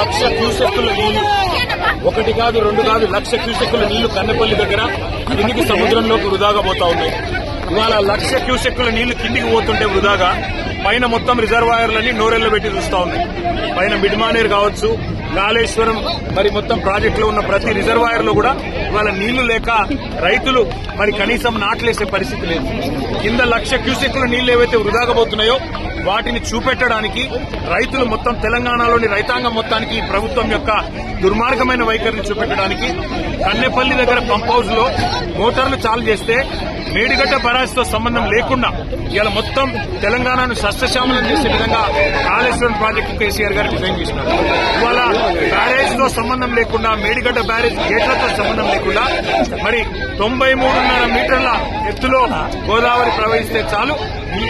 లక్ష క్యూసెక్కుల నీళ్లు, ఒకటి కాదు రెండు కాదు, లక్ష క్యూసెక్కుల నీళ్లు కన్నెపల్లి దగ్గర కిందికి సముద్రంలోకి వృధాగా పోతా ఉన్నాయి. ఇవాళ లక్ష క్యూసెక్కుల నీళ్లు కిందికి పోతుంటే వృధాగా పైన మొత్తం రిజర్వాయర్లన్నీ నోరెళ్లు పెట్టి చూస్తా ఉన్నాయి. పైన మిడ్మానేర్ కావచ్చు, కాళేశ్వరం, మరి మొత్తం ప్రాజెక్టులో ఉన్న ప్రతి రిజర్వాయర్ లో కూడా ఇవాళ నీళ్లు లేక రైతులు మరి కనీసం నాట్లేసే పరిస్థితి లేదు. కింద లక్ష క్యూసెక్కుల నీళ్లు ఏవైతే వృధాగా పోతున్నాయో వాటిని చూపెట్టడానికి రైతులు మొత్తం తెలంగాణలోని రైతాంగం మొత్తానికి ఈ ప్రభుత్వం యొక్క దుర్మార్గమైన వైఖరిని చూపెట్టడానికి కన్నెపల్లి దగ్గర పంప్ హౌస్ లో మోటార్లు చాలు చేస్తే మేడిగడ్డ బరాజ్ తో సంబంధం లేకుండా ఇవాళ మొత్తం తెలంగాణను సస్యశ్యామలం చేసే విధంగా కాళేశ్వరం ప్రాజెక్టు కేసీఆర్ గారు డిజైన్ చేసినారు. ఇవాళ బ్యారేజ్ తో సంబంధం లేకుండా, మేడిగడ్డ బ్యారేజ్ గేట్లతో సంబంధం లేకుండా మరి 93.5 మీటర్ల ఎత్తులో గోదావరి ప్రవహిస్తే చాలు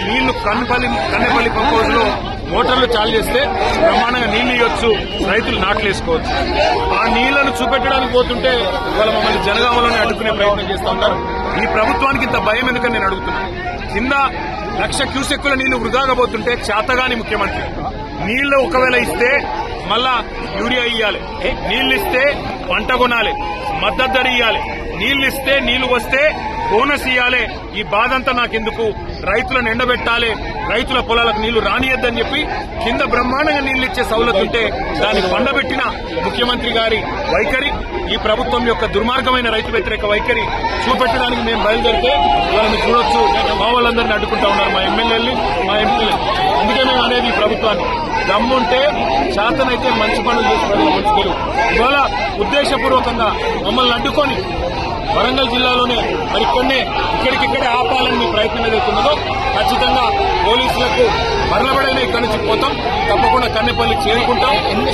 నీళ్లు కన్నెపల్లి పంప్ హౌస్ లో మోటార్లు చాలు చేస్తే బ్రహ్మాండంగా నీళ్లు ఇవ్వచ్చు, రైతులు నాట్లేసుకోవచ్చు. ఆ నీళ్లను చూపెట్టడానికి పోతుంటే ఇవాళ మమ్మల్ని జనగామలోనే అడ్డుకునే ప్రయత్నం చేస్తూ ఉంటారు. ఈ ప్రభుత్వానికి ఇంత భయం ఎందుకని నేను అడుగుతున్నాను. కింద లక్ష క్యూసెక్కుల నీళ్లు వృధాగా పోతుంటే చేతగాని ముఖ్యమంత్రి నీళ్లు ఒకవేళ ఇస్తే మళ్ళా యూరియా ఇయ్యాలి, నీళ్లు ఇస్తే పంట కొనాలి, మద్దతు ధర ఇయ్యాలి, నీళ్లు ఇస్తే నీళ్లు వస్తే బోనస్ ఇయ్యాలి. ఈ బాధంతా నాకెందుకు, రైతులను ఎండబెట్టాలి, రైతుల పొలాలకు నీళ్లు రానియద్దని చెప్పి కింద బ్రహ్మాండంగా నీళ్లు ఇచ్చే సౌలత్ ఉంటే దాన్ని పండబెట్టిన ముఖ్యమంత్రి గారి వైఖరి, ఈ ప్రభుత్వం యొక్క దుర్మార్గమైన రైతు వ్యతిరేక వైఖరి చూపెట్టడానికి మేము బయలుదేరితే వాళ్ళని చూడొచ్చు, మా వాళ్ళందరినీ అడ్డుకుంటా ఉన్నారు, మా ఎమ్మెల్యేలని, మా ఎంపీలు. అందుకే మేము అనేది ఈ ప్రభుత్వాన్ని దమ్ముంటే చేతనైతే మంచి పనులు చేసి ప్రజలు ముంచుకోరు. ఇవాళ ఉద్దేశపూర్వకంగా మమ్మల్ని అడ్డుకొని వరంగల్ జిల్లాలోనే మరి ఇక్కడికిక్కడే ఆపాలని మీ ప్రయత్నం ఏదైతున్నదో ఖచ్చితంగా పోలీసులకు మరలబడైనా ఇక్కడి నుంచి పోతాం. తప్పకుండా కన్నెపల్లి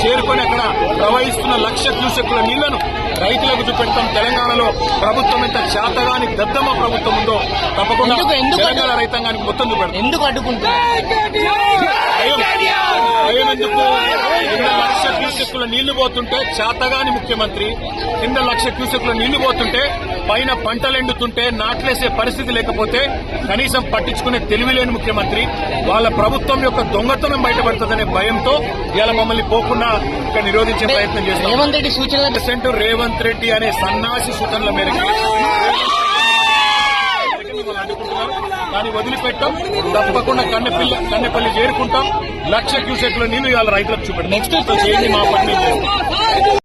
చేరుకొని అక్కడ ప్రవహిస్తున్న లక్ష క్యూసెక్కుల నీళ్లను రైతులకు చూపెడతాం. తెలంగాణలో ప్రభుత్వం ఎంత చేతగాని దద్దమ్మ ప్రభుత్వం ఉందో తప్పకుండా తెలంగాణ రైతాంగానికి మొత్తం చూపెడతాం. ఎందుకు అడ్డుకుంటున్నారు? భయం ఎందుకు? కింద లక్ష క్యూసెక్కుల నీళ్లు పోతుంటే చేతగాని ముఖ్యమంత్రి, కింద లక్ష క్యూసెక్కుల నీళ్లు పోతుంటే పైన పంటలు ఎండుతుంటే నాట్లేసే పరిస్థితి లేకపోతే కనీసం పట్టించుకునే తెలివిలేని ముఖ్యమంత్రి వాళ్ళ ప్రభుత్వం యొక్క దొంగతనం బయటపడుతుందనే భయంతో ఇలా మమ్మల్ని పోకుండా ఇక్కడ నిరోధించే ప్రయత్నం చేస్తాం. రేవంత్ రెడ్డి సూచనలు రేవంత్ రెడ్డి అనే సన్నాసి సూచనల మేరకు అడ్డుకుంటున్నారు. దాన్ని వదిలిపెట్టాం. తప్పకుండా కన్నెపల్లి చేరుకుంటాం. లక్ష క్యూసెక్ల నీళ్లు ఇవాళ రైతులకు చూపెట్టాం. నెక్స్ట్ చేయండి, మా పని